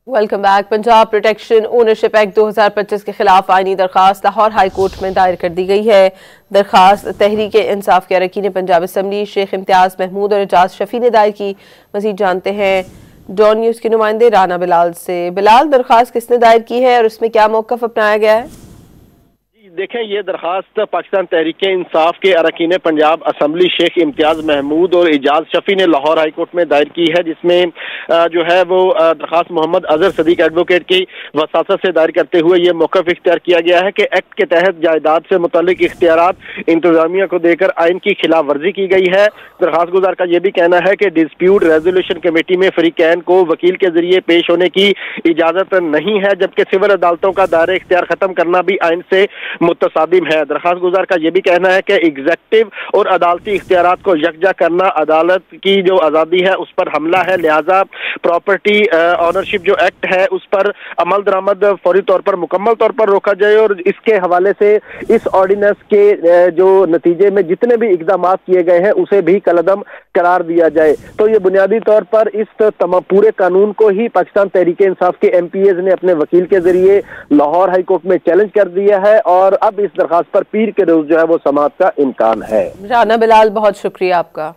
Welcome back. Punjab protection ownership act 2025 के खिलाफ आईनी दरखास्त लाहौर हाई कोर्ट में दायर कर दी गई है। दरखास्त तहरीक इंसाफ के अरकान पंजाब असम्बली शेख इम्तियाज महमूद और एजाज शफी ने दायर की। मजीद जानते हैं डॉन न्यूज़ के नुमाइंदे राना बिलाल से। बिलाल, दरखास्त किसने दायर की है और उसमें क्या मौक़िफ़ अपनाया गया है? देखें, ये दरखास्त पाकिस्तान तहरीक इंसाफ के अरकान पंजाब असम्बली शेख इम्तियाज महमूद और एजाज शफी ने लाहौर हाई कोर्ट में दायर की है, जिसमें जो है वो दरखास्त मोहम्मद अजहर सदीक एडवोकेट की वसासत से दायर करते हुए ये मौक़िफ़ इख्तियार किया गया है कि एक्ट के तहत जायदाद से मुतल्लिक इख्तियारात इंतजामिया को देकर आइन की खिलाफ वर्जी की गई है। दरखास्त गुजार का यह भी कहना है कि डिस्प्यूट रेजोल्यूशन कमेटी में फरीकैन को वकील के जरिए पेश होने की इजाजत नहीं है, जबकि सिविल अदालतों का दायरा इख्तियार खत्म करना भी आइन से मुतसादिम है। दरखास्त गुजार का यह भी कहना है कि एग्जेक्टिव और अदालती इख्तियारात को यकजा करना अदालत की जो आज़ादी है उस पर हमला है, लिहाजा प्रॉपर्टी ऑनरशिप जो एक्ट है उस पर अमल दरामद फौरी तौर पर मुकम्मल तौर पर रोका जाए और इसके हवाले से इस ऑर्डिनेंस के जो नतीजे में जितने भी इकदाम किए गए हैं उसे भी कलअदम करार दिया जाए। तो ये बुनियादी तौर पर इस पूरे कानून को ही पाकिस्तान तहरीक इंसाफ के MPAs ने अपने वकील के जरिए लाहौर हाई कोर्ट में चैलेंज कर दिया है और अब इस दरखास्त पर पीर के रोज जो है वो समाअत का इम्कान है। राना बिलाल, बहुत शुक्रिया आपका।